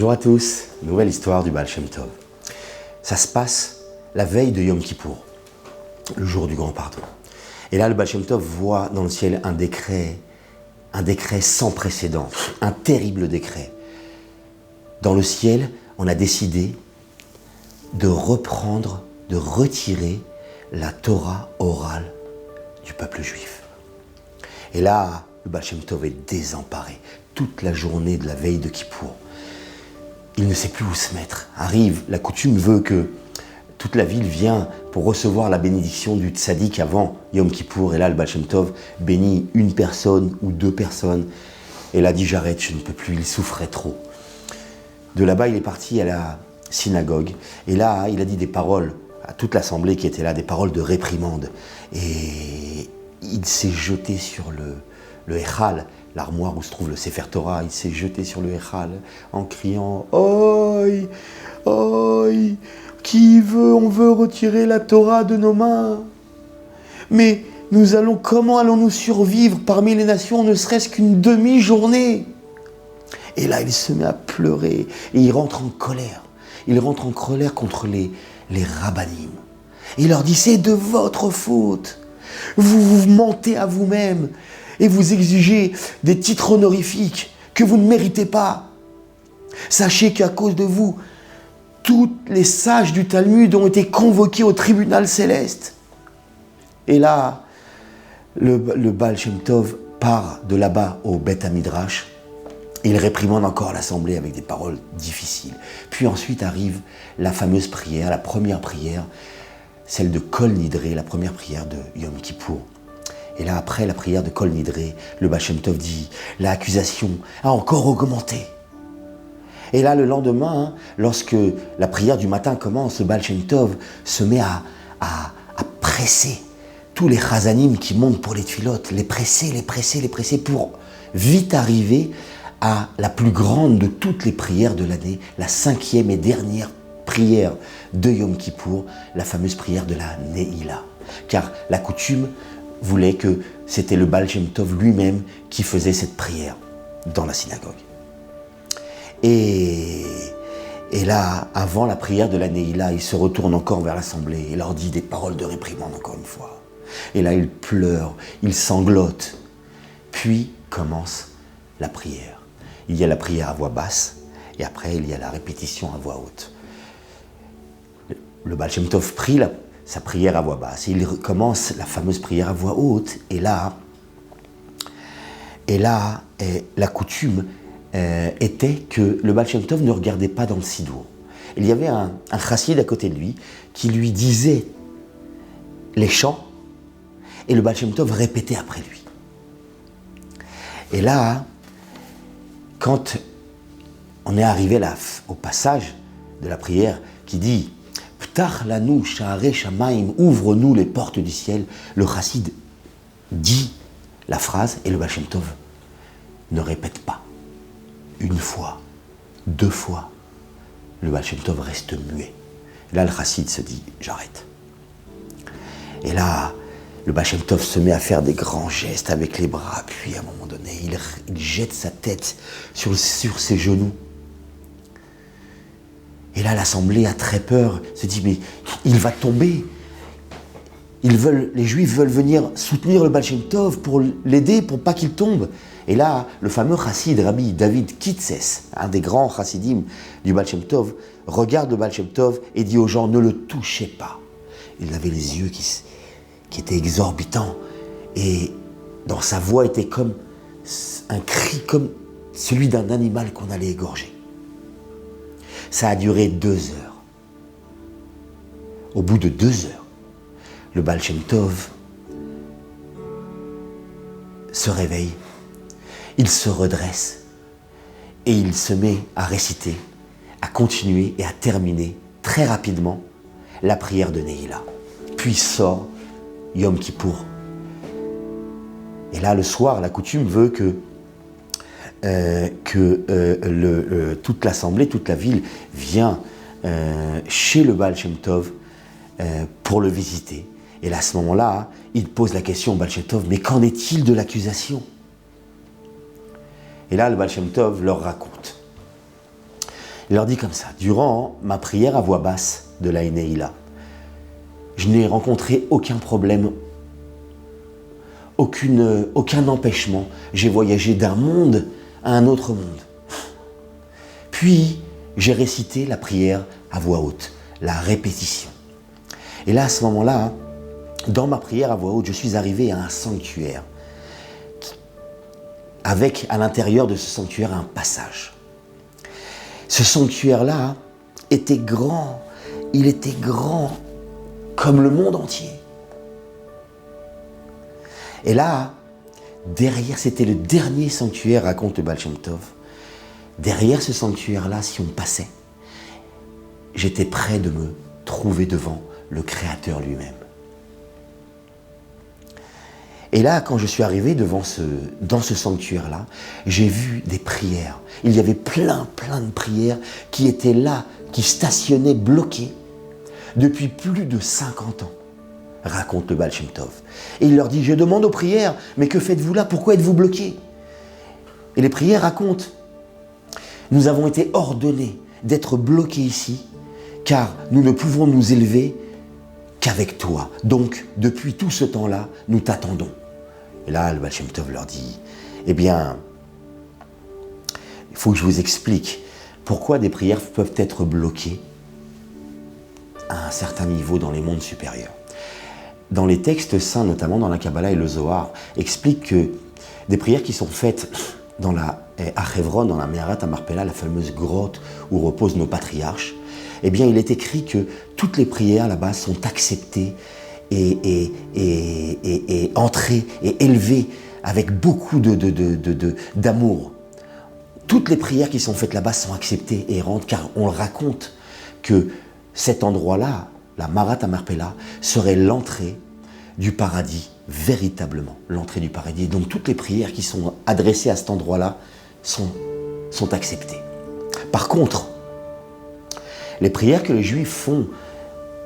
Bonjour à tous, nouvelle histoire du Baal Shem Tov. Ça se passe la veille de Yom Kippour, le jour du grand pardon. Et là, le Baal Shem Tov voit dans le ciel un décret sans précédent, un terrible décret. Dans le ciel, on a décidé de retirer la Torah orale du peuple juif. Et là, le Baal Shem Tov est désemparé toute la journée de la veille de Kippour. Il ne sait plus où se mettre. Arrive, la coutume veut que toute la ville vienne pour recevoir la bénédiction du tzaddik avant Yom Kippour. Et là, le Baal Shem Tov bénit une personne ou deux personnes. Et là, dit j'arrête, je ne peux plus, il souffrait trop. De là-bas, il est parti à la synagogue. Et là, il a dit des paroles à toute l'assemblée qui était là, des paroles de réprimande. Et il s'est jeté sur le Echal, l'armoire où se trouve le Sefer Torah. Il s'est jeté sur le Echal en criant « Oi, oi, on veut retirer la Torah de nos mains. Mais comment allons-nous survivre parmi les nations, ne serait-ce qu'une demi-journée ?» Et là, il se met à pleurer et il rentre en colère. Il rentre en colère contre les rabbanim. Et il leur dit « C'est de votre faute. Vous mentez à vous-même et vous exigez des titres honorifiques que vous ne méritez pas. Sachez qu'à cause de vous, tous les sages du Talmud ont été convoqués au tribunal céleste. » Et là, le Baal Shem Tov part de là-bas au Beth Hamidrash. Il réprimande encore l'assemblée avec des paroles difficiles. Puis ensuite arrive la fameuse prière, la première prière, celle de Kol Nidré, la première prière de Yom Kippour. Et là, après la prière de Kol Nidré, le Baal Shem Tov dit « L'accusation a encore augmenté ». Et là, le lendemain, lorsque la prière du matin commence, le Baal Shem Tov se met à presser tous les chazanim qui montent pour les tfilotes, les presser pour vite arriver à la plus grande de toutes les prières de l'année, la 5e et dernière prière de Yom Kippour, la fameuse prière de la Neila. Car la coutume voulait que c'était le Baal Shem Tov lui-même qui faisait cette prière dans la synagogue. Et là, avant la prière de la Neila, il se retourne encore vers l'assemblée et leur dit des paroles de réprimande encore une fois. Et là, il pleure, il sanglote. Puis commence la prière. Il y a la prière à voix basse et après, il y a la répétition à voix haute. Le Baal Shem Tov prie sa prière à voix basse. Il commence la fameuse prière à voix haute. Et là, la coutume était que le Baal Shem Tov ne regardait pas dans le sidour. Il y avait un chassid à côté de lui qui lui disait les chants et le Baal Shem Tov répétait après lui. Et là, quand on est arrivé là, au passage de la prière qui dit « Ptach lanu sha'arei shamayim » ouvre-nous les portes du ciel, le chassid dit la phrase et le Baal Shem Tov ne répète pas. Une fois, deux fois, le Baal Shem Tov reste muet. Et là, le chassid se dit « J'arrête ». Et là, le Baal Shem Tov se met à faire des grands gestes avec les bras, puis à un moment donné, il jette sa tête sur ses genoux. Et là, l'assemblée a très peur, se dit, mais il va tomber. Les Juifs veulent venir soutenir le Baal Shem Tov pour l'aider, pour pas qu'il tombe. Et là, le fameux chassid, Rabbi David Kitzes, un des grands chassidim du Baal Shem Tov, regarde le Baal Shem Tov et dit aux gens, ne le touchez pas. Il avait les yeux qui était exorbitant et dans sa voix était comme un cri comme celui d'un animal qu'on allait égorger. Ça a duré 2 heures. Au bout de 2 heures, le Baal Shem Tov se réveille, il se redresse et il se met à réciter, à continuer et à terminer très rapidement la prière de Neila. Puis sort Yom Kippour. Et là, le soir, la coutume veut que toute l'assemblée, toute la ville vient chez le Baal Shem Tov pour le visiter. Et là, à ce moment-là, il pose la question au Baal Shem Tov, mais qu'en est-il de l'accusation ? Et là, le Baal Shem Tov leur raconte. Il leur dit comme ça, durant ma prière à voix basse de la Neila, je n'ai rencontré aucun problème, aucun empêchement. J'ai voyagé d'un monde à un autre monde. Puis, j'ai récité la prière à voix haute, la répétition. Et là, à ce moment-là, dans ma prière à voix haute, je suis arrivé à un sanctuaire, avec à l'intérieur de ce sanctuaire un passage. Ce sanctuaire-là était grand, il était grand comme le monde entier. Et là, derrière, c'était le dernier sanctuaire, raconte le Baal Shem Tov. Derrière ce sanctuaire-là, si on passait, j'étais prêt de me trouver devant le Créateur lui-même. Et là, quand je suis arrivé dans ce sanctuaire-là, j'ai vu des prières. Il y avait plein de prières qui étaient là, qui stationnaient bloquées depuis plus de 50 ans, raconte le Baal Shem Tov. Et il leur dit, je demande aux prières, mais que faites-vous là? Pourquoi êtes-vous bloqués? Et les prières racontent, nous avons été ordonnés d'être bloqués ici, car nous ne pouvons nous élever qu'avec toi. Donc, depuis tout ce temps-là, nous t'attendons. Et là, le Baal Shem Tov leur dit, eh bien, il faut que je vous explique pourquoi des prières peuvent être bloquées à un certain niveau dans les mondes supérieurs. Dans les textes saints, notamment dans la Kabbalah et le Zohar, expliquent que des prières qui sont faites à Hebron, dans la Meharat HaMarpela, la fameuse grotte où reposent nos patriarches, eh bien, il est écrit que toutes les prières là-bas sont acceptées et entrées et élevées avec beaucoup d'amour. Toutes les prières qui sont faites là-bas sont acceptées et rentrent, car on raconte que cet endroit-là, la Meharat HaMarpela, serait l'entrée du paradis, véritablement, l'entrée du paradis. Donc toutes les prières qui sont adressées à cet endroit-là sont acceptées. Par contre, les prières que les Juifs font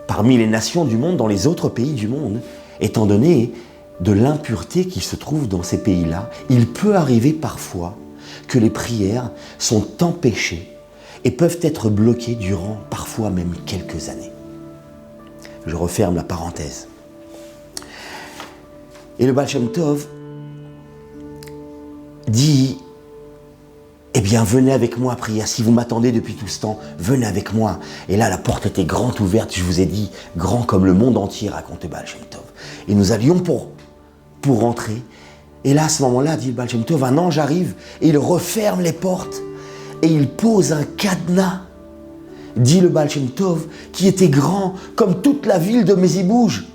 parmi les nations du monde, dans les autres pays du monde, étant donné de l'impureté qui se trouve dans ces pays-là, il peut arriver parfois que les prières sont empêchées et peuvent être bloquées durant parfois même quelques années. Je referme la parenthèse. Et le Baal Shem Tov dit, eh bien, venez avec moi prier. Si vous m'attendez depuis tout ce temps, venez avec moi. Et là, la porte était grande ouverte, je vous ai dit, grand comme le monde entier, raconte le Baal Shem Tov. Et nous allions pour rentrer. Et là, à ce moment-là, dit le Baal Shem Tov, un ange arrive et il referme les portes et il pose un cadenas, dit le Baal Shem Tov, qui était grand comme toute la ville de Mezibouj.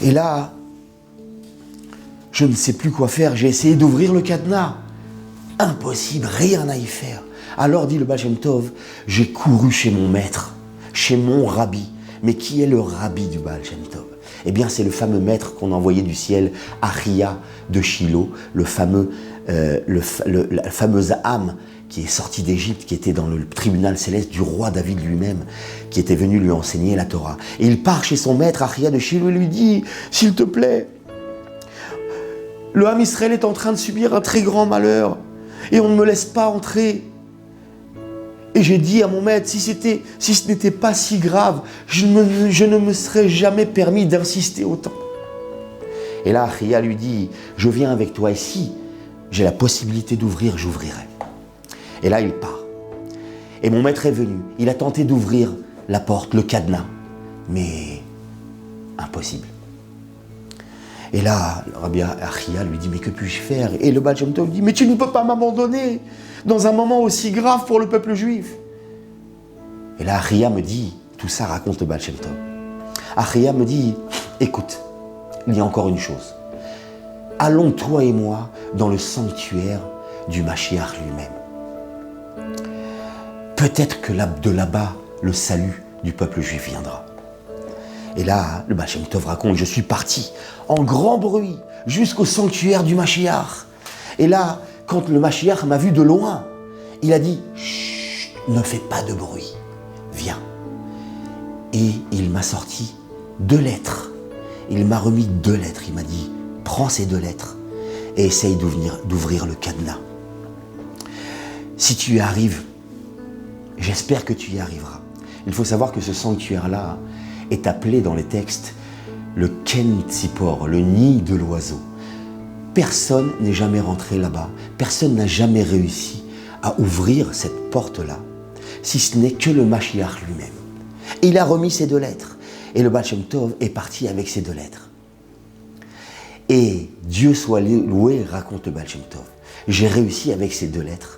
Et là, je ne sais plus quoi faire, j'ai essayé d'ouvrir le cadenas. Impossible, rien à y faire. Alors, dit le Baal Shem Tov, j'ai couru chez mon maître, chez mon rabbi. Mais qui est le rabbi du Baal Shem Tov? Eh bien, c'est le fameux maître qu'on envoyait du ciel, Aria de Shiloh, la fameuse âme qui est sortie d'Égypte, qui était dans le tribunal céleste du roi David lui-même, qui était venu lui enseigner la Torah. Et il part chez son maître, Aria de Shiloh, et lui dit, s'il te plaît, le Ham Israël est en train de subir un très grand malheur, et on ne me laisse pas entrer. Et j'ai dit à mon maître, si ce n'était pas si grave, je ne me serais jamais permis d'insister autant. Et là, Aria lui dit, je viens avec toi, et si j'ai la possibilité d'ouvrir, j'ouvrirai. Et là, il part. Et mon maître est venu. Il a tenté d'ouvrir la porte, le cadenas, mais impossible. Et là, le Rabbi Aria lui dit, mais que puis-je faire? Et le Baal Shem Tov lui dit, mais tu ne peux pas m'abandonner dans un moment aussi grave pour le peuple juif. Et là, Aria me dit, tout ça raconte le Baal Shem Tov. Aria me dit, écoute, il y a encore une chose. Allons, toi et moi, dans le sanctuaire du Mashiach lui-même. Peut-être que de là-bas, le salut du peuple juif viendra. Et là, le Baal Shem Tov raconte, je suis parti en grand bruit jusqu'au sanctuaire du Mashiach. Et là, quand le Mashiach m'a vu de loin, il a dit, chut, ne fais pas de bruit, viens. Et il m'a sorti 2 lettres. Il m'a remis 2 lettres. Il m'a dit, prends ces 2 lettres et essaye d'ouvrir le cadenas. Si tu y arrives, j'espère que tu y arriveras. Il faut savoir que ce sanctuaire-là est appelé dans les textes le Ken Tzipor, le nid de l'oiseau. Personne n'est jamais rentré là-bas, personne n'a jamais réussi à ouvrir cette porte-là, si ce n'est que le Mashiach lui-même. Et il a remis ses 2 lettres, et le Baal Shem Tov est parti avec ces 2 lettres. Et Dieu soit loué, raconte le Baal Shem Tov. J'ai réussi avec ces 2 lettres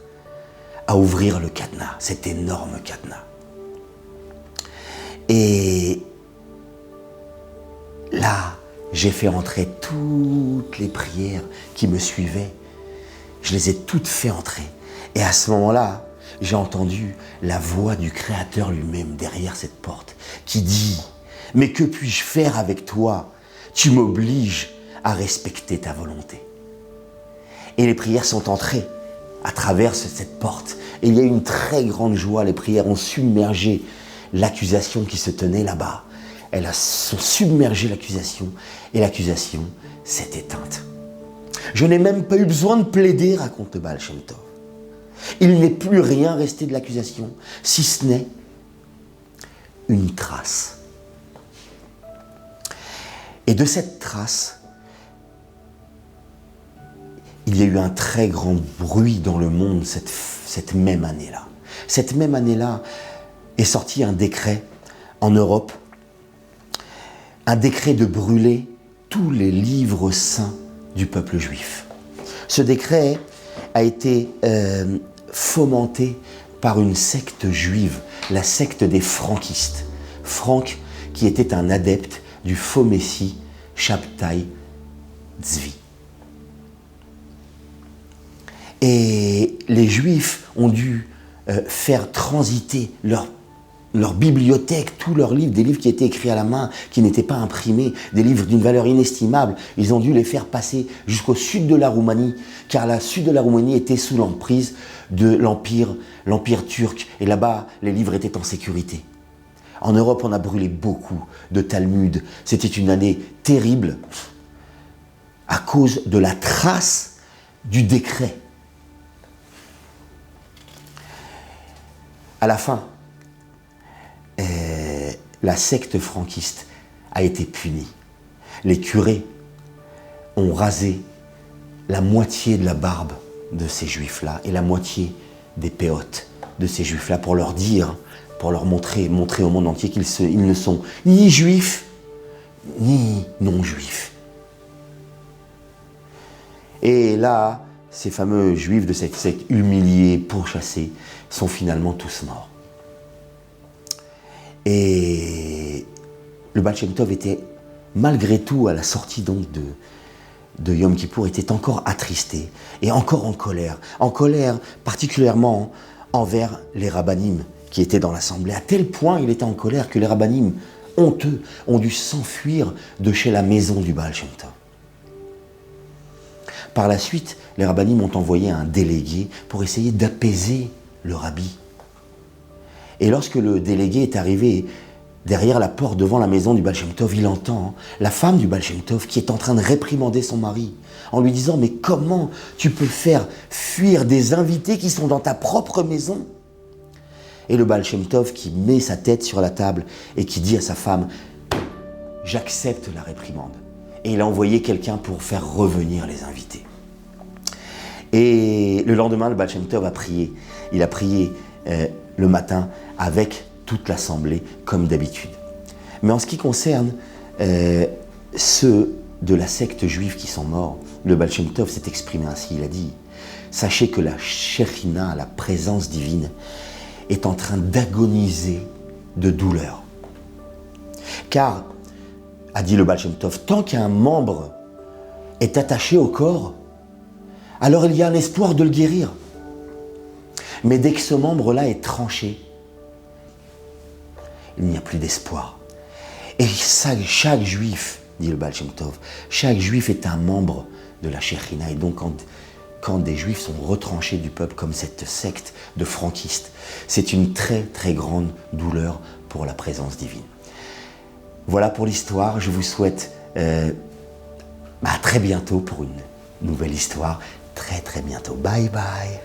à ouvrir le cadenas, cet énorme cadenas. Et là, j'ai fait entrer toutes les prières qui me suivaient. Je les ai toutes fait entrer. Et à ce moment-là, j'ai entendu la voix du Créateur lui-même derrière cette porte qui dit « Mais que puis-je faire avec toi? Tu m'obliges à respecter ta volonté. » Et les prières sont entrées à travers cette porte. Et il y a eu une très grande joie. Les prières ont submergé l'accusation qui se tenait là-bas. Elles ont submergé l'accusation et l'accusation s'est éteinte. Je n'ai même pas eu besoin de plaider, raconte le Baal Shem Tov. Il n'est plus rien resté de l'accusation, si ce n'est une trace. Et de cette trace, il y a eu un très grand bruit dans le monde cette même année-là. Cette même année-là est sorti un décret en Europe, un décret de brûler tous les livres saints du peuple juif. Ce décret a été fomenté par une secte juive, la secte des franquistes. Franck, qui était un adepte du faux messie Shabtai Tzvi. Et les Juifs ont dû faire transiter leur bibliothèque, tous leurs livres, des livres qui étaient écrits à la main, qui n'étaient pas imprimés, des livres d'une valeur inestimable. Ils ont dû les faire passer jusqu'au sud de la Roumanie, car le sud de la Roumanie était sous l'emprise de l'Empire turc. Et là-bas, les livres étaient en sécurité. En Europe, on a brûlé beaucoup de Talmud. C'était une année terrible à cause de la trace du décret. À la fin, la secte franquiste a été punie. Les curés ont rasé la moitié de la barbe de ces juifs-là et la moitié des péotes de ces juifs-là pour leur dire, pour leur montrer au monde entier qu'ils ne sont ni juifs ni non-juifs. Et là, ces fameux juifs de cette secte humiliés, pourchassés, sont finalement tous morts. Et le Baal Shem Tov était, malgré tout, à la sortie donc de Yom Kippour, était encore attristé et encore en colère particulièrement envers les rabbanim qui étaient dans l'assemblée. À tel point il était en colère que les rabbanim, honteux, ont dû s'enfuir de chez la maison du Baal Shem Tov. Par la suite, les rabbanim ont envoyé un délégué pour essayer d'apaiser le rabbi. Et lorsque le délégué est arrivé derrière la porte devant la maison du Baal Shem Tov, il entend la femme du Baal Shem Tov qui est en train de réprimander son mari en lui disant « Mais comment tu peux faire fuir des invités qui sont dans ta propre maison ?» Et le Baal Shem Tov qui met sa tête sur la table et qui dit à sa femme « J'accepte la réprimande. » Et il a envoyé quelqu'un pour faire revenir les invités. Et le lendemain, le Baal Shem Tov a prié. Il a prié le matin avec toute l'assemblée, comme d'habitude. Mais en ce qui concerne ceux de la secte juive qui sont morts, le Baal Shem Tov s'est exprimé ainsi. Il a dit « Sachez que la Shekhinah, la présence divine, est en train d'agoniser de douleur. Car, a dit le Baal Shem Tov, tant qu'un membre est attaché au corps, alors il y a un espoir de le guérir. Mais dès que ce membre-là est tranché, il n'y a plus d'espoir. Et chaque juif, dit le Baal Shem Tov, chaque juif est un membre de la Shekhinah. Et donc quand des juifs sont retranchés du peuple comme cette secte de franquistes, c'est une très très grande douleur pour la présence divine. Voilà pour l'histoire. Je vous souhaite à très bientôt pour une nouvelle histoire. Très très bientôt. Bye bye.